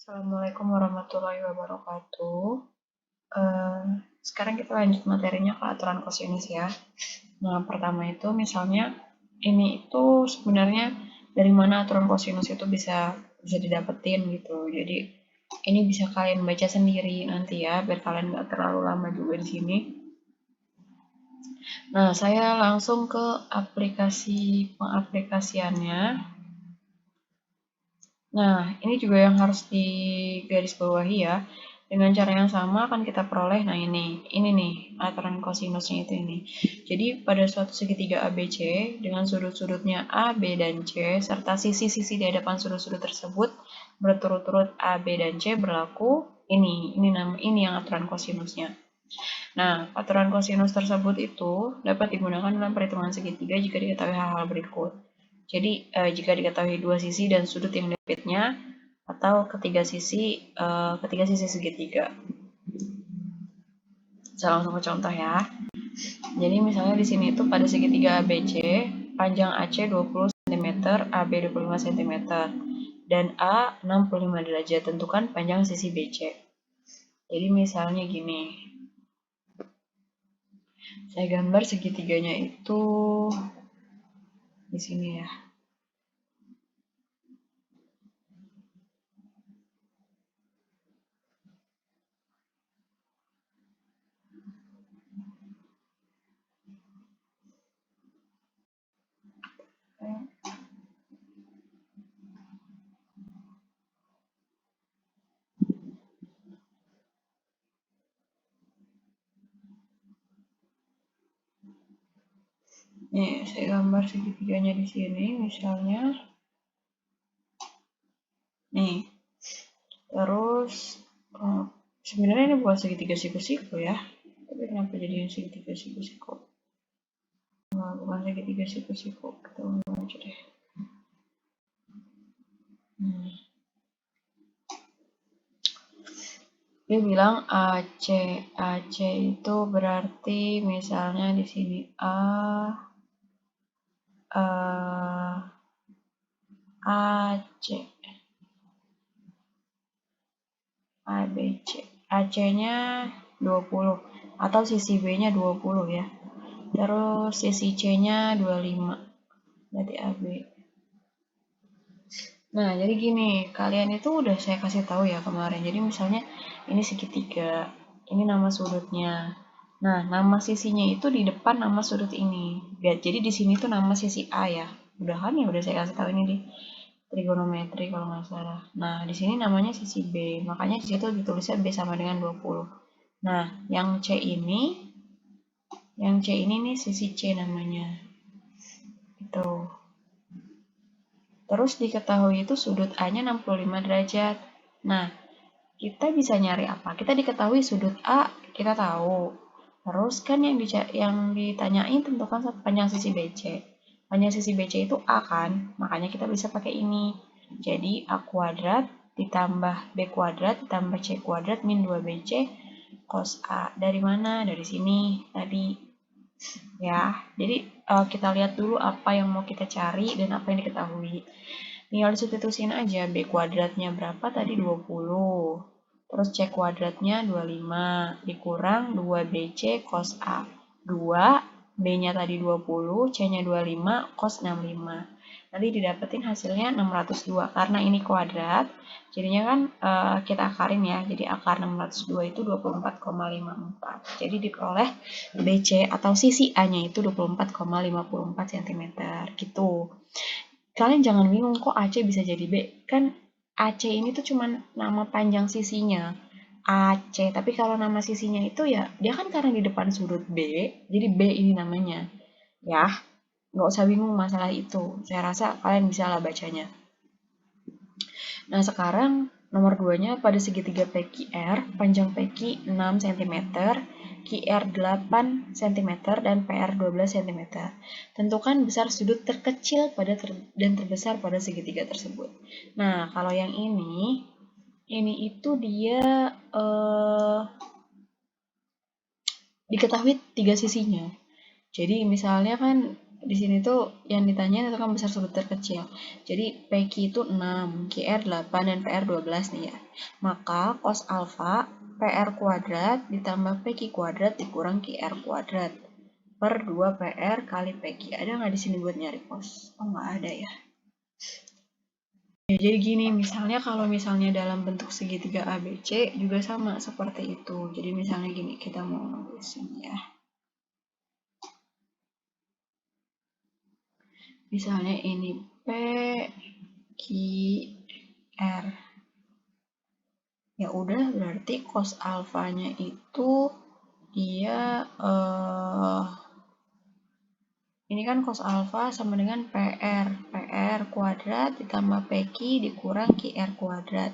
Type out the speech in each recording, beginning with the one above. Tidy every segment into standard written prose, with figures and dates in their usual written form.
Assalamualaikum warahmatullahi wabarakatuh. Sekarang kita lanjut materinya ke aturan kosinus ya. Nah, pertama itu misalnya ini itu sebenarnya dari mana aturan kosinus itu bisa didapetin gitu. Jadi ini bisa kalian baca sendiri nanti ya, biar kalian nggak terlalu lama juga di sini. Nah, saya langsung ke aplikasi pengaplikasiannya. Nah, ini juga yang harus digarisbawahi ya. Dengan cara yang sama akan kita peroleh, nah ini nih, aturan kosinusnya itu ini. Jadi pada suatu segitiga ABC dengan sudut-sudutnya A, B, dan C, serta sisi-sisi di hadapan sudut-sudut tersebut berturut-turut A, B, dan C berlaku ini yang aturan kosinusnya. Nah, aturan kosinus tersebut itu dapat digunakan dalam perhitungan segitiga jika diketahui hal-hal berikut. Jadi, jika diketahui dua sisi dan sudut yang dapetnya, atau ketiga sisi segitiga. Saya langsung ke contoh ya. Jadi misalnya di sini itu pada segitiga ABC, panjang AC 20 cm, AB 25 cm, dan A 65 derajat. Tentukan panjang sisi BC. Jadi misalnya gini, saya gambar segitiganya itu di sini ya. Nih, saya gambar segitiganya di sini misalnya. Nih, terus sebenarnya ini bukan segitiga siku-siku ya. Tapi kenapa jadi segitiga siku-siku? Nah, bukan segitiga siku-siku. Kita ulang aja deh. Dia bilang AC. AC itu berarti misalnya di sini AC. ABC. AC-nya 20 atau sisi B-nya 20 ya. Terus sisi C-nya 25. Berarti AB. Nah, jadi gini, kalian itu udah saya kasih tahu ya kemarin. Jadi misalnya ini segitiga, ini nama sudutnya. Nah, nama sisinya itu di depan nama sudut ini. Jadi di sini tuh nama sisi A ya. Udah kan ya, udah saya kasih tahu ini di trigonometri kalau nggak salah. Nah, di sini namanya sisi B. Makanya di situ ditulisnya B sama dengan 20. Nah, yang C ini nih sisi C namanya. Itu. Terus diketahui itu sudut A-nya 65 derajat. Nah, kita bisa nyari apa? Kita diketahui sudut A, kita tahu. Terus kan yang ditanyain tentukan panjang sisi BC. Panjang sisi BC itu A kan? Makanya kita bisa pakai ini. Jadi A kuadrat ditambah B kuadrat ditambah C kuadrat min 2BC cos A. Dari mana? Dari sini tadi. Ya, jadi kita lihat dulu apa yang mau kita cari dan apa yang diketahui. Tinggal disubstitusiin aja. B kuadratnya berapa tadi? 20. Terus C kuadratnya 25. Dikurang 2BC cos A. 2, B-nya tadi 20, C-nya 25, cos 65. Nanti didapetin hasilnya 602. Karena ini kuadrat, jadinya kan kita akarin ya. Jadi akar 602 itu 24,54. Jadi diperoleh BC atau sisi A-nya itu 24,54 cm. Gitu. Kalian jangan bingung kok AC bisa jadi B. Kan AC ini tuh cuman nama panjang sisinya. AC, tapi kalau nama sisinya itu ya, dia kan karena di depan sudut B, jadi B ini namanya. Ya, nggak usah bingung masalah itu. Saya rasa kalian bisa lah bacanya. Nah, sekarang nomor 2-nya pada segitiga PQR, panjang PQ 6 cm, QR 8 cm, dan PR 12 cm. Tentukan besar sudut terkecil dan terbesar pada segitiga tersebut. Nah, kalau yang ini itu dia diketahui 3 sisinya. Jadi misalnya kan di sini tuh yang ditanya tentukan besar sudut terkecil. Jadi PQ itu 6, QR 8, dan PR 12 nih ya. Maka cos alfa PR kuadrat ditambah PQ kuadrat dikurang QR kuadrat per 2 PR kali PQ. Ada nggak di sini buat nyari cos? Oh, nggak ada ya. Ya, jadi gini, misalnya kalau misalnya dalam bentuk segitiga ABC juga sama seperti itu. Jadi misalnya gini, kita mau nulisin ya. Misalnya ini P, Q, R. Ya udah, berarti cos alfanya itu dia ini kan cos alfa sama dengan PR kuadrat ditambah PQ dikurang QR kuadrat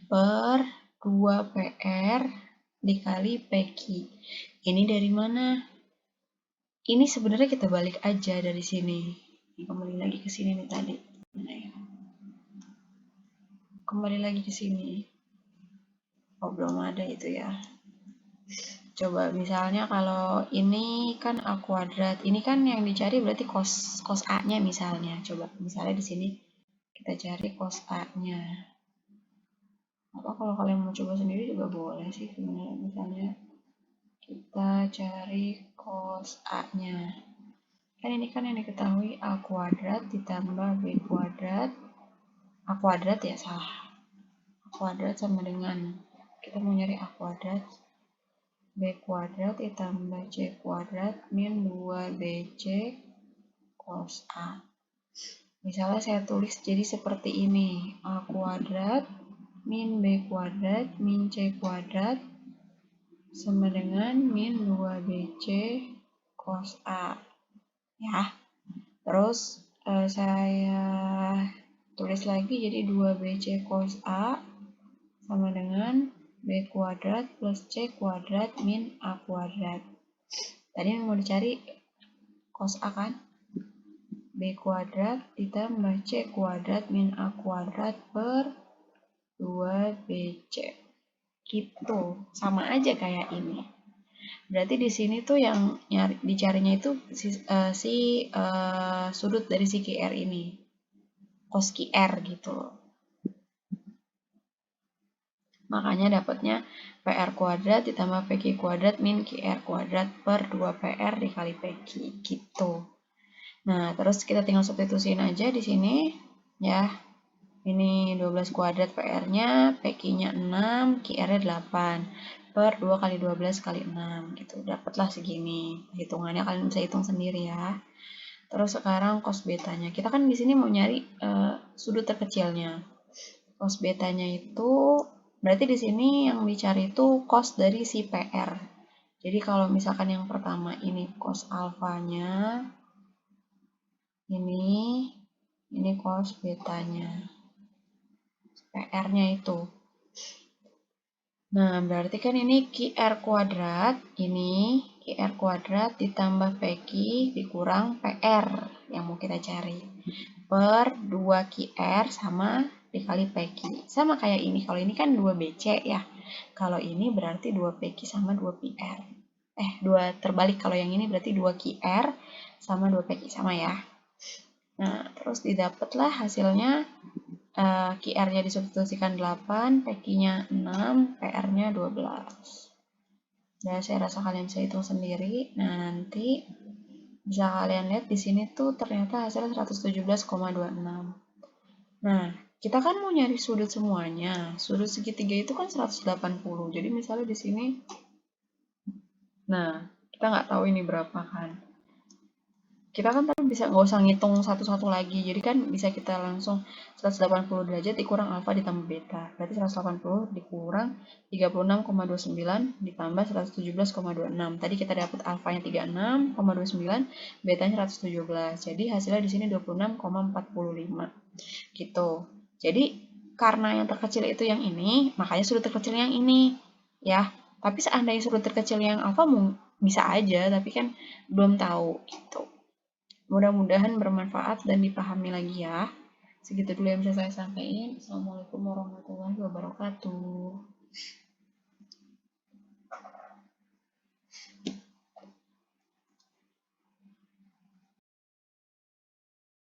per 2 PR dikali PQ. Ini dari mana? Ini sebenarnya kita balik aja dari sini. Kembali lagi ke sini nih tadi. Kembali lagi ke sini. Oh, belum ada itu ya. Coba misalnya kalau ini kan A kuadrat. Ini kan yang dicari berarti cos A-nya misalnya. Coba misalnya di sini kita cari cos A-nya. Apa kalau kalian mau coba sendiri juga boleh sih sebenarnya. Misalnya kita cari cos A-nya. Kan ini kan yang diketahui A kuadrat ditambah B kuadrat. A kuadrat ya salah. A kuadrat sama dengan, kita mau nyari A kuadrat, B kuadrat ditambah C kuadrat min 2BC cos A. Misalnya saya tulis jadi seperti ini. A kuadrat min B kuadrat min C kuadrat sama dengan min 2BC cos A. Ya. Terus saya tulis lagi jadi 2BC cos A sama dengan B kuadrat plus C kuadrat min A kuadrat. Tadi yang mau dicari cos A kan? B kuadrat ditambah C kuadrat min A kuadrat per 2BC. Gitu. Sama aja kayak ini. Berarti di sini tuh yang dicarinya itu sudut dari si QR ini. Cos QR gitu loh. Makanya dapatnya PR kuadrat ditambah PQ kuadrat min QR kuadrat per 2PR dikali PQ gitu. Nah, terus kita tinggal substitusiin aja di sini ya. Ini 12 kuadrat PR-nya, PQ-nya 6, QR-nya 8 per 2 kali 12 kali 6 gitu. Dapatlah segini. Hitungannya kalian bisa hitung sendiri ya. Terus sekarang cos betanya. Kita kan di sini mau nyari sudut terkecilnya. Cos betanya itu berarti di sini yang dicari itu cos dari si PR. Jadi kalau misalkan yang pertama ini cos alfanya, ini cos betanya, PR-nya itu. Nah, berarti kan ini QR kuadrat, ini QR kuadrat ditambah PQ dikurang PR yang mau kita cari. Per 2 QR sama dikali PQ. Sama kayak ini, kalau ini kan 2BC ya. Kalau ini berarti 2 PQ sama 2 PR. 2 terbalik, kalau yang ini berarti 2 QR sama 2 PQ sama ya. Nah, terus didapatlah hasilnya QR-nya disubstitusikan 8, PQ-nya 6, PR-nya 12. Nah, saya rasa kalian bisa hitung sendiri. Nah, nanti bisa kalian lihat di sini tuh ternyata hasilnya 117,26. Nah, kita kan mau nyari sudut semuanya. Sudut segitiga itu kan 180. Jadi misalnya di sini, nah, kita nggak tahu ini berapa kan. Kita kan tadi bisa nggak usah ngitung satu-satu lagi. Jadi kan bisa kita langsung 180 derajat dikurang alfa ditambah beta. Berarti 180 dikurang 36,29 ditambah 117,26. Tadi kita dapat alfanya 36,29, betanya 117. Jadi hasilnya di sini 26,45. Gitu. Jadi karena yang terkecil itu yang ini, makanya sudut terkecil yang ini. Ya. Tapi seandainya sudut terkecil yang alfa bisa aja, tapi kan belum tahu gitu. Mudah-mudahan bermanfaat dan dipahami lagi ya. Segitu dulu yang bisa saya sampaikan. Assalamualaikum warahmatullahi wabarakatuh.